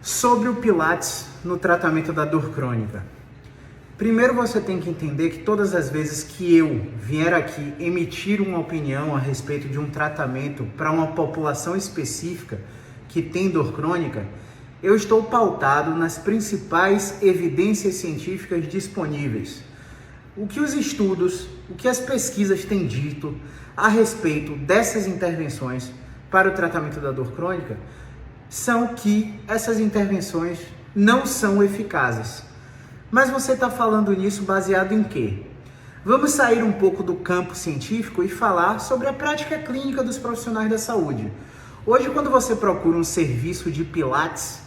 Sobre o Pilates no tratamento da dor crônica. Primeiro você tem que entender que todas as vezes que eu vier aqui emitir uma opinião a respeito de um tratamento para uma população específica que tem dor crônica, eu estou pautado nas principais evidências científicas disponíveis. O que os estudos, o que as pesquisas têm dito a respeito dessas intervenções para o tratamento da dor crônica são que essas intervenções não são eficazes. Mas você está falando nisso baseado em quê? Vamos sair um pouco do campo científico e falar sobre a prática clínica dos profissionais da saúde. Hoje, quando você procura um serviço de Pilates,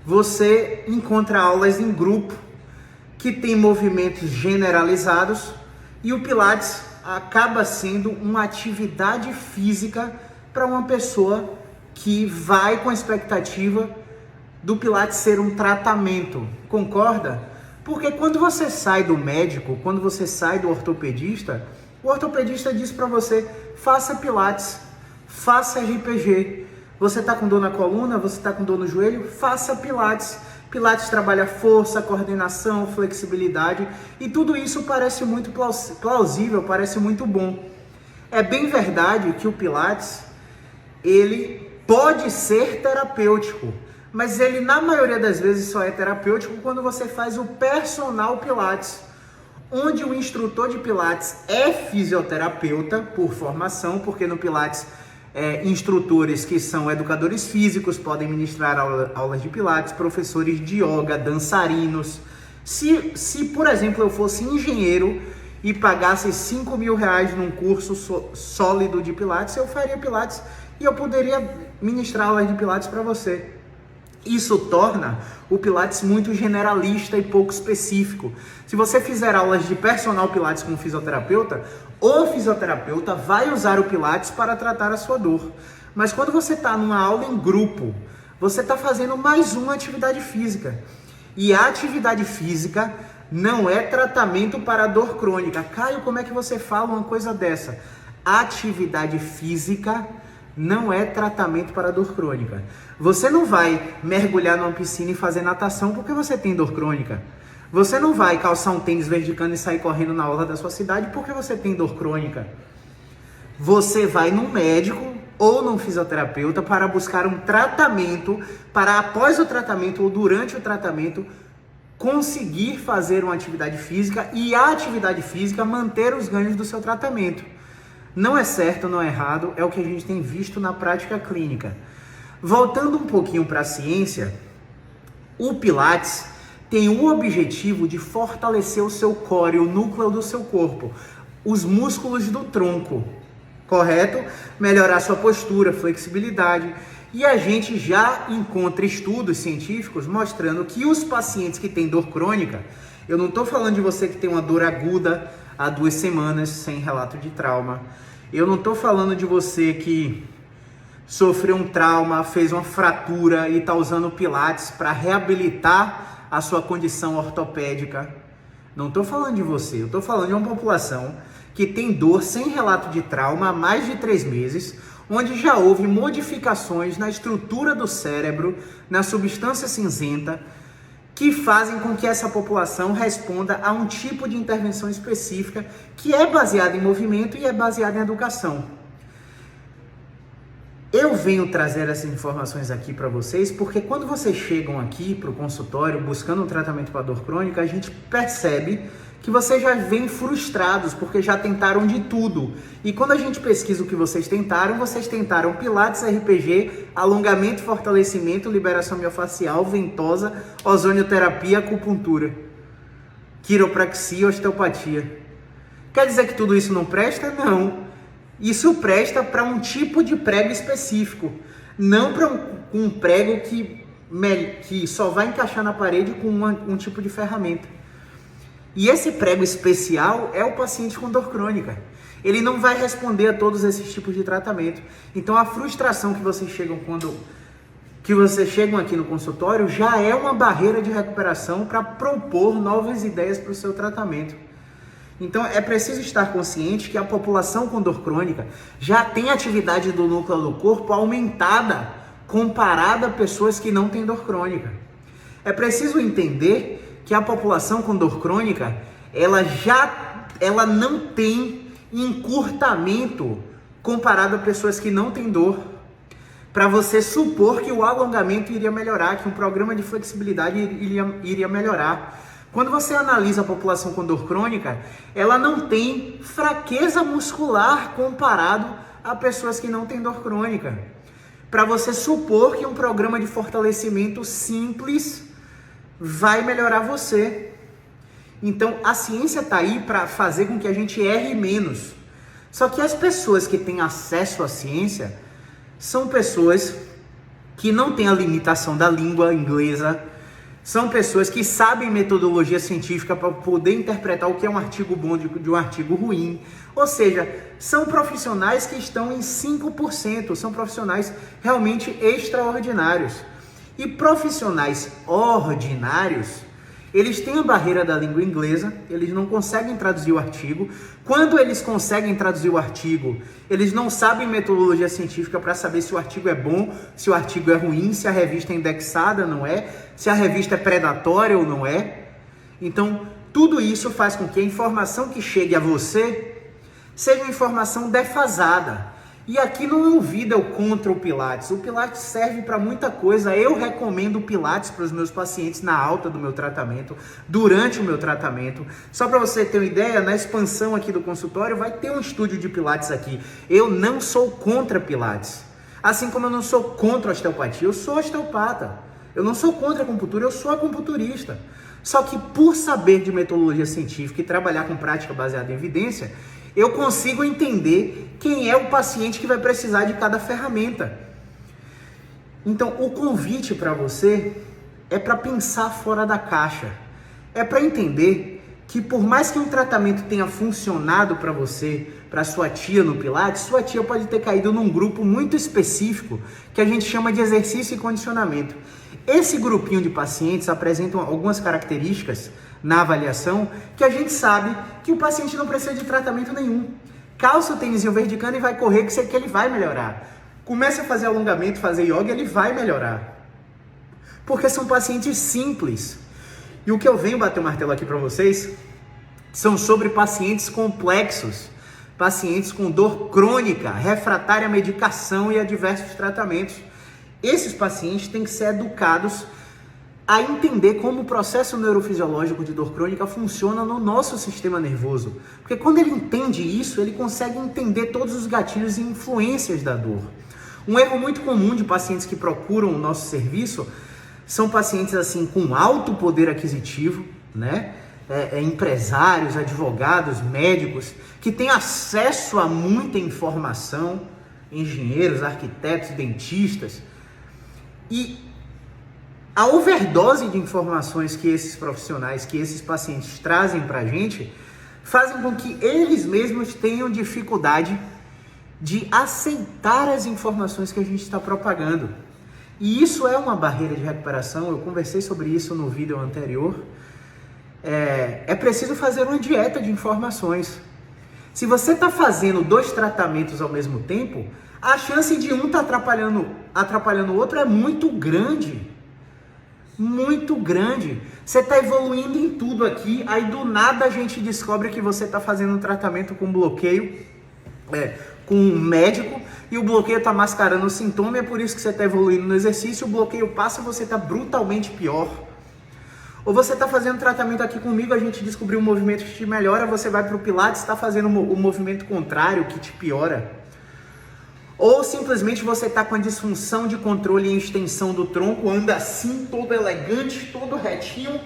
você encontra aulas em grupo que tem movimentos generalizados e o Pilates acaba sendo uma atividade física para uma pessoa que vai com a expectativa do Pilates ser um tratamento. Concorda? Porque quando você sai do médico, quando você sai do ortopedista, o ortopedista diz para você: faça Pilates, faça RPG. Você está com dor na coluna, você está com dor no joelho, faça Pilates. Pilates trabalha força, coordenação, flexibilidade e tudo isso parece muito plausível, parece muito bom. É bem verdade que o Pilates, ele pode ser terapêutico, mas ele na maioria das vezes só é terapêutico quando você faz o personal Pilates, onde o instrutor de Pilates é fisioterapeuta por formação, porque no Pilates instrutores que são educadores físicos podem ministrar aulas de Pilates, professores de yoga, dançarinos. Se por exemplo, eu fosse engenheiro e pagasse R$5.000 num curso sólido de Pilates, eu faria Pilates e eu poderia ministrar aulas de Pilates para você. Isso torna o Pilates muito generalista e pouco específico. Se você fizer aulas de personal Pilates com um fisioterapeuta, o fisioterapeuta vai usar o Pilates para tratar a sua dor. Mas quando você está numa aula em grupo, você está fazendo mais uma atividade física. E a atividade física não é tratamento para a dor crônica. Caio, como é que você fala uma coisa dessa? Atividade física não é tratamento para dor crônica. Você não vai mergulhar numa piscina e fazer natação porque você tem dor crônica. Você não vai calçar um tênis verde cano e sair correndo na orla da sua cidade porque você tem dor crônica. Você vai num médico ou num fisioterapeuta para buscar um tratamento, para após o tratamento ou durante o tratamento conseguir fazer uma atividade física e a atividade física manter os ganhos do seu tratamento. Não é certo, não é errado, é o que a gente tem visto na prática clínica. Voltando um pouquinho para a ciência, o Pilates tem o objetivo de fortalecer o seu core, o núcleo do seu corpo, os músculos do tronco, correto? Melhorar sua postura, flexibilidade. E a gente já encontra estudos científicos mostrando que os pacientes que têm dor crônica, eu não estou falando de você que tem uma dor aguda há 2 semanas sem relato de trauma. Eu não estou falando de você que sofreu um trauma, fez uma fratura e está usando o Pilates para reabilitar a sua condição ortopédica. Não estou falando de você, eu estou falando de uma população que tem dor sem relato de trauma há mais de 3 meses, onde já houve modificações na estrutura do cérebro, na substância cinzenta, que fazem com que essa população responda a um tipo de intervenção específica que é baseada em movimento e é baseada em educação. Eu venho trazer essas informações aqui para vocês porque quando vocês chegam aqui para o consultório buscando um tratamento para dor crônica, a gente percebe que vocês já vêm frustrados porque já tentaram de tudo. E quando a gente pesquisa o que vocês tentaram Pilates, RPG, alongamento, fortalecimento, liberação miofascial, ventosa, ozonioterapia, acupuntura, quiropraxia, osteopatia. Quer dizer que tudo isso não presta? Não. Isso presta para um tipo de prego específico, não para um prego que só vai encaixar na parede com um tipo de ferramenta. E esse prego especial é o paciente com dor crônica. Ele não vai responder a todos esses tipos de tratamento. Então a frustração que vocês chegam aqui no consultório já é uma barreira de recuperação para propor novas ideias para o seu tratamento. Então é preciso estar consciente que a população com dor crônica já tem atividade do núcleo do corpo aumentada comparado a pessoas que não têm dor crônica. É preciso entender que a população com dor crônica, ela não tem encurtamento comparado a pessoas que não têm dor, para você supor que o alongamento iria melhorar, que um programa de flexibilidade iria melhorar. Quando você analisa a população com dor crônica, ela não tem fraqueza muscular comparado a pessoas que não têm dor crônica, para você supor que um programa de fortalecimento simples vai melhorar você. Então a ciência está aí para fazer com que a gente erre menos. Só que as pessoas que têm acesso à ciência são pessoas que não têm a limitação da língua inglesa, são pessoas que sabem metodologia científica para poder interpretar o que é um artigo bom de um artigo ruim. Ou seja, são profissionais que estão em 5%, são profissionais realmente extraordinários. E profissionais ordinários, eles têm a barreira da língua inglesa, eles não conseguem traduzir o artigo. Quando eles conseguem traduzir o artigo, eles não sabem metodologia científica para saber se o artigo é bom, se o artigo é ruim, se a revista é indexada, não é, se a revista é predatória ou não é. Então, tudo isso faz com que a informação que chegue a você seja uma informação defasada. E aqui não é um vídeo contra o Pilates. O Pilates serve para muita coisa. Eu recomendo o Pilates para os meus pacientes na alta do meu tratamento, durante o meu tratamento. Só para você ter uma ideia, na expansão aqui do consultório vai ter um estúdio de Pilates aqui. Eu não sou contra Pilates. Assim como eu não sou contra a osteopatia, eu sou osteopata. Eu não sou contra a acupuntura, eu sou acupunturista. Só que por saber de metodologia científica e trabalhar com prática baseada em evidência, eu consigo entender quem é o paciente que vai precisar de cada ferramenta. Então, o convite para você é para pensar fora da caixa. É para entender que por mais que um tratamento tenha funcionado para você, para sua tia no Pilates, sua tia pode ter caído num grupo muito específico que a gente chama de exercício e condicionamento. Esse grupinho de pacientes apresentam algumas características na avaliação que a gente sabe que o paciente não precisa de tratamento nenhum. Calça o tênisinho verde cana e vai correr, que ele vai melhorar. Comece a fazer alongamento, fazer yoga, ele vai melhorar. Porque são pacientes simples. E o que eu venho bater o martelo aqui para vocês são sobre pacientes complexos, pacientes com dor crônica, refratária à medicação e a diversos tratamentos. Esses pacientes têm que ser educados a entender como o processo neurofisiológico de dor crônica funciona no nosso sistema nervoso. Porque quando ele entende isso, ele consegue entender todos os gatilhos e influências da dor. Um erro muito comum de pacientes que procuram o nosso serviço são pacientes assim com alto poder aquisitivo, né? Empresários, advogados, médicos, que têm acesso a muita informação, engenheiros, arquitetos, dentistas. E a overdose de informações que esses profissionais, que esses pacientes trazem para a gente, fazem com que eles mesmos tenham dificuldade de aceitar as informações que a gente está propagando. E isso é uma barreira de recuperação, eu conversei sobre isso no vídeo anterior. É preciso fazer uma dieta de informações. Se você está fazendo 2 tratamentos ao mesmo tempo, a chance de um estar atrapalhando o outro é muito grande. Muito grande. Você está evoluindo em tudo aqui, aí do nada a gente descobre que você está fazendo um tratamento com bloqueio, com um médico, e o bloqueio está mascarando o sintoma, é por isso que você está evoluindo no exercício, o bloqueio passa e você está brutalmente pior. Ou você está fazendo tratamento aqui comigo, a gente descobriu um movimento que te melhora, você vai para o Pilates, está fazendo o movimento contrário que te piora. Ou simplesmente você está com a disfunção de controle e extensão do tronco, anda assim, todo elegante, todo retinho,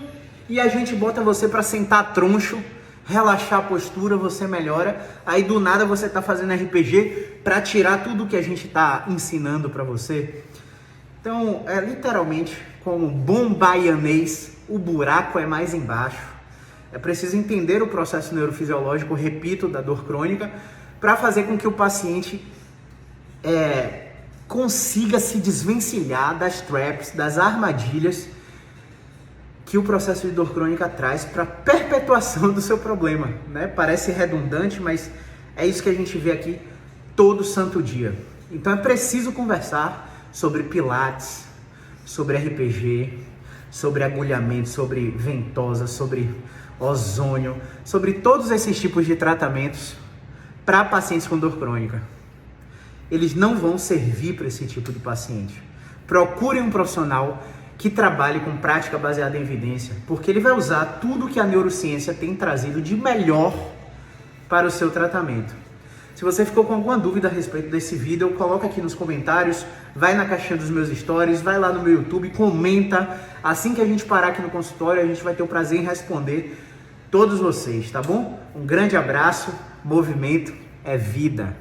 e a gente bota você para sentar troncho, relaxar a postura, você melhora, aí do nada você está fazendo RPG para tirar tudo que a gente está ensinando para você. Então, literalmente, como bom baianês, o buraco é mais embaixo. É preciso entender o processo neurofisiológico, repito, da dor crônica, para fazer com que o paciente consiga se desvencilhar das traps, das armadilhas que o processo de dor crônica traz para a perpetuação do seu problema, né? Parece redundante, mas é isso que a gente vê aqui todo santo dia. Então é preciso conversar, sobre pilates, sobre RPG, sobre agulhamento, sobre ventosa, sobre ozônio, sobre todos esses tipos de tratamentos para pacientes com dor crônica. Eles não vão servir para esse tipo de paciente. Procure um profissional que trabalhe com prática baseada em evidência, porque ele vai usar tudo que a neurociência tem trazido de melhor para o seu tratamento. Se você ficou com alguma dúvida a respeito desse vídeo, coloca aqui nos comentários, vai na caixinha dos meus stories, vai lá no meu YouTube, comenta. Assim que a gente parar aqui no consultório, a gente vai ter o prazer em responder todos vocês, tá bom? Um grande abraço, movimento é vida.